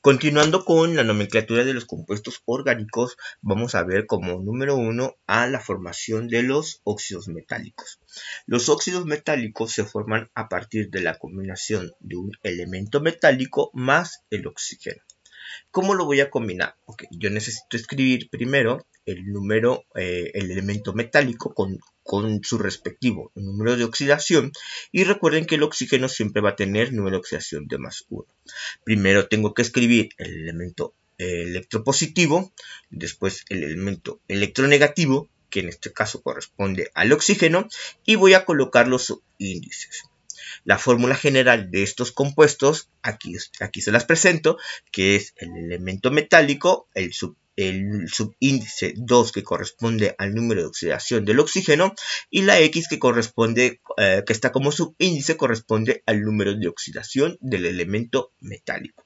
Continuando con la nomenclatura de los compuestos orgánicos, vamos a ver como número 1 a la formación de los óxidos metálicos. Los óxidos metálicos se forman a partir de la combinación de un elemento metálico más el oxígeno. ¿Cómo lo voy a combinar? Okay, yo necesito escribir primero el elemento metálico con su respectivo número de oxidación, y recuerden que el oxígeno siempre va a tener número de oxidación de más 1. Primero tengo que escribir el elemento electropositivo, después el elemento electronegativo, que en este caso corresponde al oxígeno, y voy a colocar los subíndices. La fórmula general de estos compuestos, aquí se las presento, que es el elemento metálico, el subíndice 2 que corresponde al número de oxidación del oxígeno, y la X que está como subíndice corresponde al número de oxidación del elemento metálico.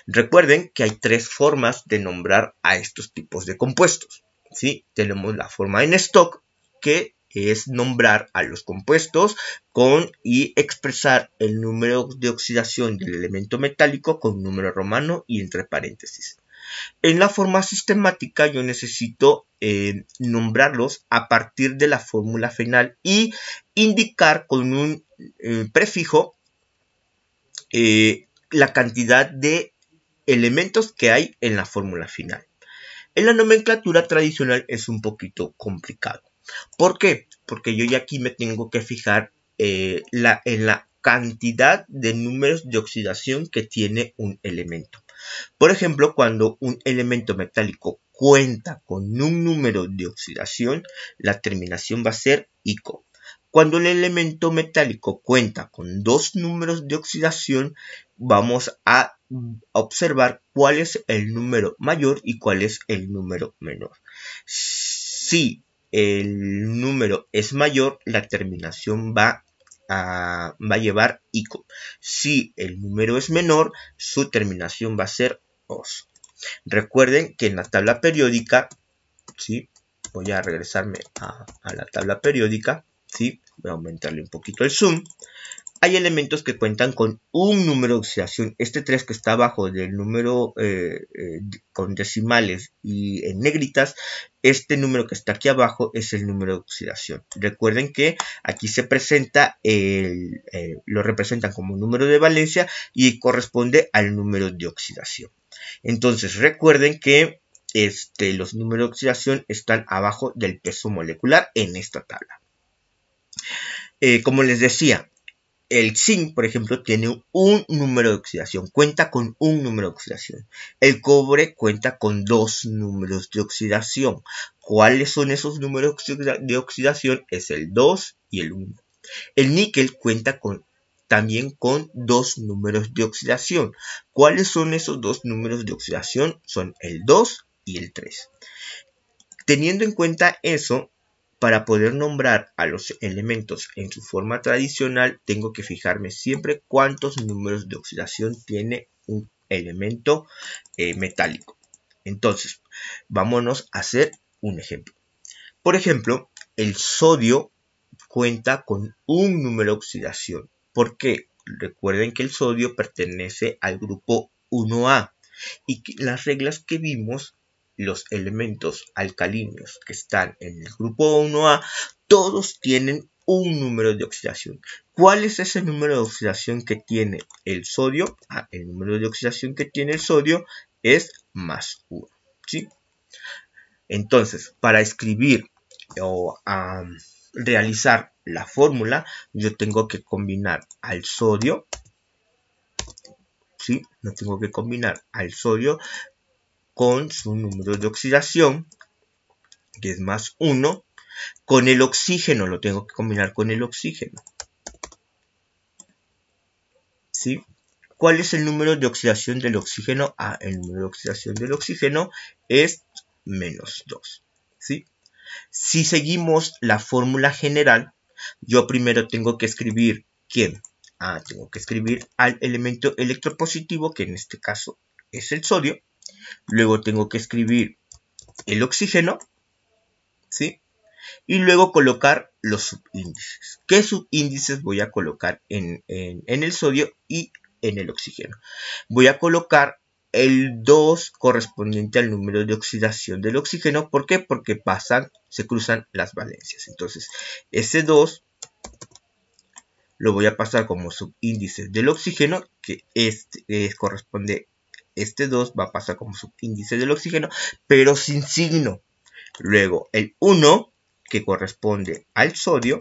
Recuerden que hay tres formas de nombrar a estos tipos de compuestos, ¿sí? Tenemos la forma en stock, que es nombrar a los compuestos y expresar el número de oxidación del elemento metálico con número romano y entre paréntesis. En la forma sistemática yo necesito nombrarlos a partir de la fórmula final y indicar con un prefijo la cantidad de elementos que hay en la fórmula final. En la nomenclatura tradicional es un poquito complicado. ¿Por qué? Porque yo ya aquí me tengo que fijar en la cantidad de números de oxidación que tiene un elemento. Por ejemplo, cuando un elemento metálico cuenta con un número de oxidación, la terminación va a ser ICO. Cuando el elemento metálico cuenta con dos números de oxidación, vamos a observar cuál es el número mayor y cuál es el número menor. Si el número es mayor, la terminación va a llevar ICO. Si el número es menor, su terminación va a ser OS. Recuerden que en la tabla periódica, ¿sí? Voy a regresarme a la tabla periódica, ¿sí? Voy a aumentarle un poquito el zoom. Hay elementos que cuentan con un número de oxidación. Este 3 que está abajo del número con decimales y en negritas, este número que está aquí abajo es el número de oxidación. Recuerden que aquí se presenta, lo representan como número de valencia y corresponde al número de oxidación. Entonces recuerden que los números de oxidación están abajo del peso molecular en esta tabla. Como les decía, el zinc, por ejemplo, tiene un número de oxidación, cuenta con un número de oxidación. El cobre cuenta con dos números de oxidación. ¿Cuáles son esos números de oxidación? Es el 2 y el 1. El níquel cuenta también con dos números de oxidación. ¿Cuáles son esos dos números de oxidación? Son el 2 y el 3. Teniendo en cuenta eso, para poder nombrar a los elementos en su forma tradicional, tengo que fijarme siempre cuántos números de oxidación tiene un elemento metálico. Entonces, vámonos a hacer un ejemplo. Por ejemplo, el sodio cuenta con un número de oxidación. ¿Por qué? Recuerden que el sodio pertenece al grupo 1A y que las reglas que vimos, los elementos alcalinos que están en el grupo 1A, todos tienen un número de oxidación. ¿Cuál es ese número de oxidación que tiene el sodio? El número de oxidación que tiene el sodio es más 1. ¿Sí? Entonces, para escribir o realizar la fórmula, yo tengo que combinar al sodio, ¿sí? No tengo que combinar al sodio con su número de oxidación, que es más 1, con el oxígeno, lo tengo que combinar con el oxígeno, ¿sí? ¿Cuál es el número de oxidación del oxígeno? El número de oxidación del oxígeno es menos 2, ¿sí? Si seguimos la fórmula general, yo primero tengo que escribir ¿quién? Tengo que escribir al elemento electropositivo, que en este caso es el sodio. Luego tengo que escribir el oxígeno, ¿sí? Y luego colocar los subíndices. ¿Qué subíndices voy a colocar en el sodio y en el oxígeno? Voy a colocar el 2 correspondiente al número de oxidación del oxígeno. ¿Por qué? Porque se cruzan las valencias. Entonces, ese 2 lo voy a pasar como subíndice del oxígeno, que corresponde, este 2 va a pasar como subíndice del oxígeno, pero sin signo. Luego, el 1, que corresponde al sodio,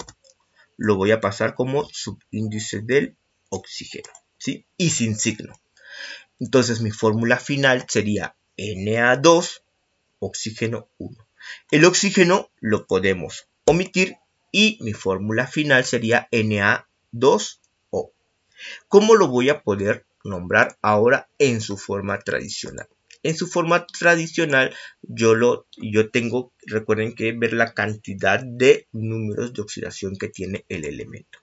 lo voy a pasar como subíndice del oxígeno, ¿sí? Y sin signo. Entonces mi fórmula final sería Na2, oxígeno 1. El oxígeno lo podemos omitir y mi fórmula final sería Na2O. ¿Cómo lo voy a poder nombrar ahora en su forma tradicional? En su forma tradicional yo tengo, recuerden que ver la cantidad de números de oxidación que tiene el elemento.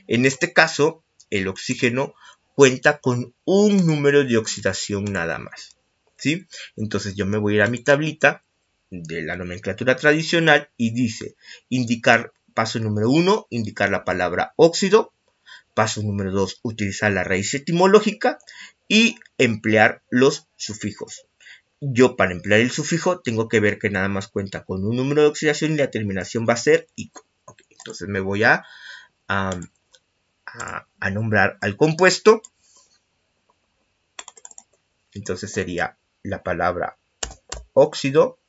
En este caso, el oxígeno cuenta con un número de oxidación nada más, ¿sí? Entonces yo me voy a ir a mi tablita de la nomenclatura tradicional y dice, paso número 1, indicar la palabra óxido. Paso número 2, utilizar la raíz etimológica y emplear los sufijos. Yo para emplear el sufijo tengo que ver que nada más cuenta con un número de oxidación y la terminación va a ser ico. Okay, entonces me voy a nombrar al compuesto. Entonces sería la palabra óxido,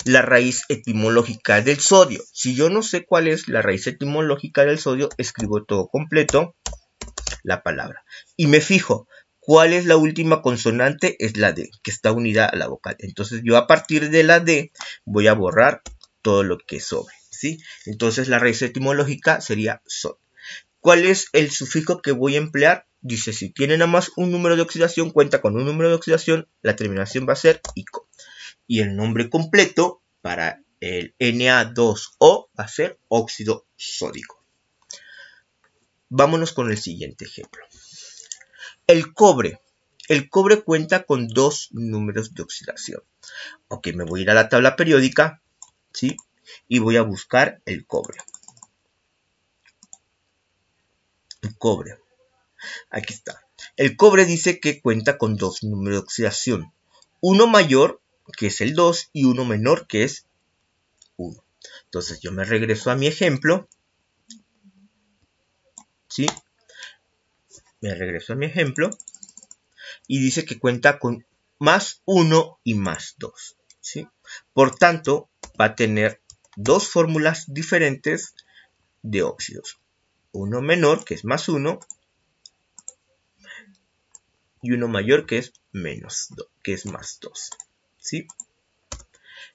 la raíz etimológica del sodio. Si yo no sé cuál es la raíz etimológica del sodio, escribo todo completo, la palabra. Y me fijo, ¿cuál es la última consonante? Es la D, que está unida a la vocal. Entonces yo a partir de la D voy a borrar todo lo que sobre, ¿sí? Entonces la raíz etimológica sería sodio. ¿Cuál es el sufijo que voy a emplear? Dice, si tiene nada más un número de oxidación, cuenta con un número de oxidación, la terminación va a ser ico. Y el nombre completo para el Na2O va a ser óxido sódico. Vámonos con el siguiente ejemplo. El cobre. El cobre cuenta con dos números de oxidación. Ok, me voy a ir a la tabla periódica, ¿sí? Y voy a buscar el cobre. El cobre. Aquí está. El cobre dice que cuenta con dos números de oxidación. Uno mayor, que es el 2, y uno menor, que es 1. Entonces yo me regreso a mi ejemplo. ¿Sí? Me regreso a mi ejemplo. Y dice que cuenta con más 1 y más 2. ¿Sí? Por tanto, va a tener dos fórmulas diferentes de óxidos. Uno menor, que es más 1, y uno mayor, que es menos 2, que es más 2. ¿Sí?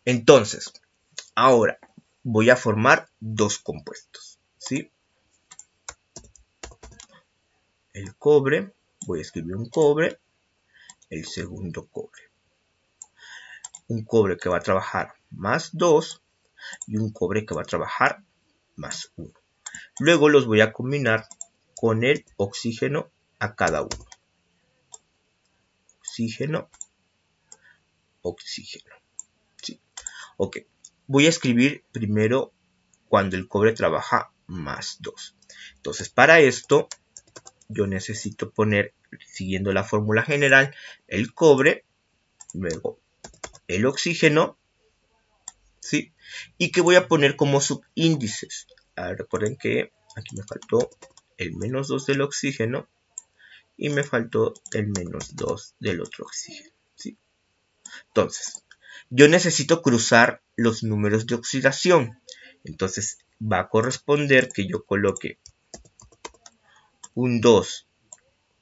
Entonces, ahora voy a formar dos compuestos, ¿sí? El cobre, voy a escribir un cobre, el segundo cobre. Un cobre que va a trabajar más 2 y un cobre que va a trabajar más 1. Luego los voy a combinar con el oxígeno a cada uno. Oxígeno, oxígeno. ¿Sí? Ok, voy a escribir primero cuando el cobre trabaja más 2. Entonces, para esto, yo necesito poner, siguiendo la fórmula general, el cobre, luego el oxígeno, ¿sí? Y que voy a poner como subíndices. Recuerden que aquí me faltó el menos 2 del oxígeno y me faltó el menos 2 del otro oxígeno, ¿sí? Entonces, yo necesito cruzar los números de oxidación. Entonces, va a corresponder que yo coloque un 2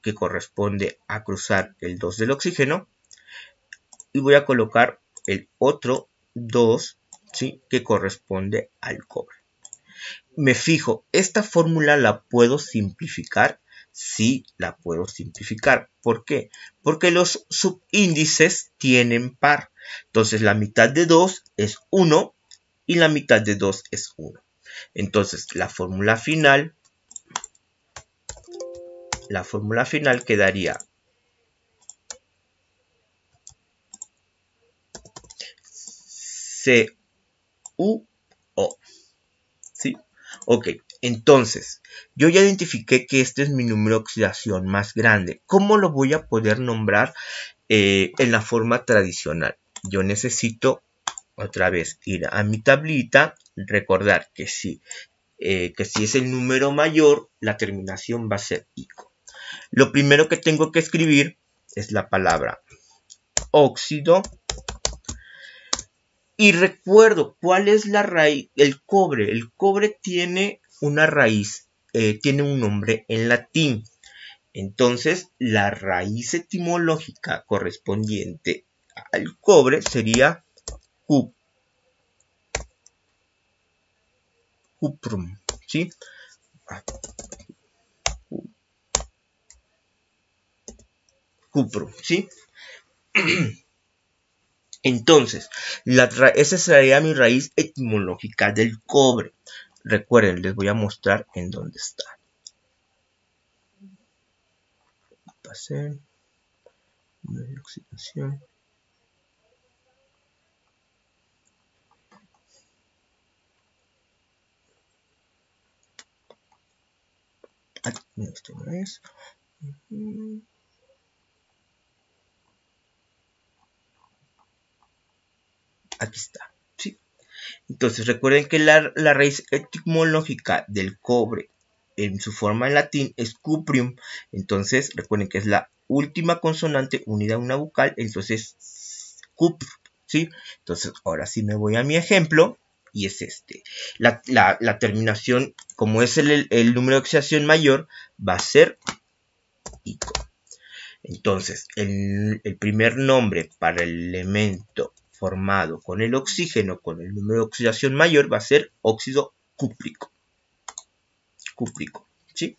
que corresponde a cruzar el 2 del oxígeno y voy a colocar el otro 2, ¿sí? Que corresponde al cobre. Me fijo, ¿esta fórmula la puedo simplificar? Sí, la puedo simplificar. ¿Por qué? Porque los subíndices tienen par. Entonces la mitad de 2 es 1 y la mitad de 2 es 1. Entonces la fórmula final quedaría CuO. ¿Sí? Ok, Entonces, yo ya identifiqué que este es mi número de oxidación más grande. ¿Cómo lo voy a poder nombrar en la forma tradicional? Yo necesito otra vez ir a mi tablita, recordar que si es el número mayor, la terminación va a ser ICO. Lo primero que tengo que escribir es la palabra óxido. Y recuerdo cuál es la raíz, el cobre. El cobre tiene una raíz, tiene un nombre en latín. Entonces, la raíz etimológica correspondiente al cobre sería cuprum, ¿sí? Cuprum, ¿sí? Entonces, esa sería mi raíz etimológica del cobre. Recuerden, les voy a mostrar en dónde está. Pasé. De oxidación. No, esto no es. Aquí está. ¿Sí? Entonces recuerden que la raíz etimológica del cobre en su forma en latín es cuprium. Entonces recuerden que es la última consonante unida a una vocal. Entonces cup, ¿sí? Entonces ahora sí me voy a mi ejemplo. Y es este. La terminación, como es el número de oxidación mayor, va a ser ICO. Entonces, el primer nombre para el elemento formado con el oxígeno con el número de oxidación mayor va a ser óxido cúprico. ¿Sí?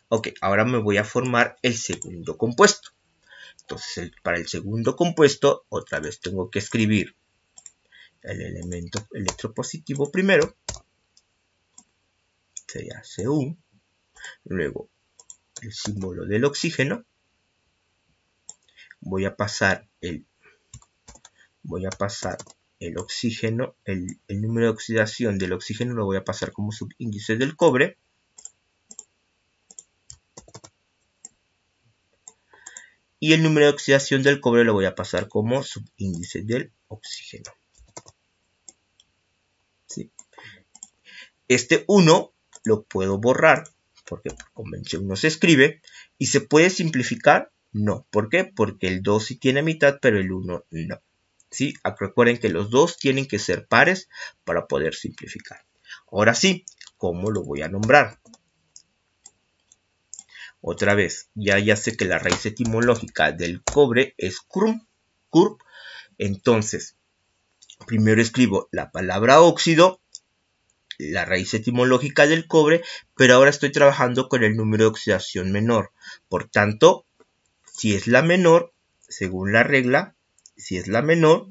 Ok, ahora me voy a formar el segundo compuesto. Entonces, para el segundo compuesto, otra vez tengo que escribir el elemento electropositivo primero. Sería Cu. Luego, el símbolo del oxígeno. Voy a pasar el oxígeno, el número de oxidación del oxígeno lo voy a pasar como subíndice del cobre. Y el número de oxidación del cobre lo voy a pasar como subíndice del oxígeno. ¿Sí? Este 1 lo puedo borrar, porque por convención no se escribe. ¿Y se puede simplificar? No. ¿Por qué? Porque el 2 sí tiene mitad, pero el 1 no. ¿Sí? Recuerden que los dos tienen que ser pares para poder simplificar. Ahora sí, ¿cómo lo voy a nombrar? Otra vez, ya sé que la raíz etimológica del cobre es curp. Entonces, primero escribo la palabra óxido, la raíz etimológica del cobre, pero ahora estoy trabajando con el número de oxidación menor. Por tanto, si es la menor, según la regla, si es la menor,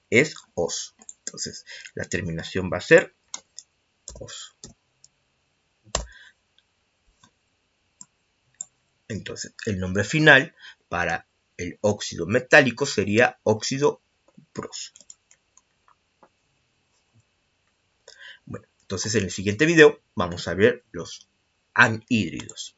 es os. Entonces, la terminación va a ser os. Entonces, el nombre final para el óxido metálico sería óxido cuproso. Bueno, entonces en el siguiente video vamos a ver los anhídridos.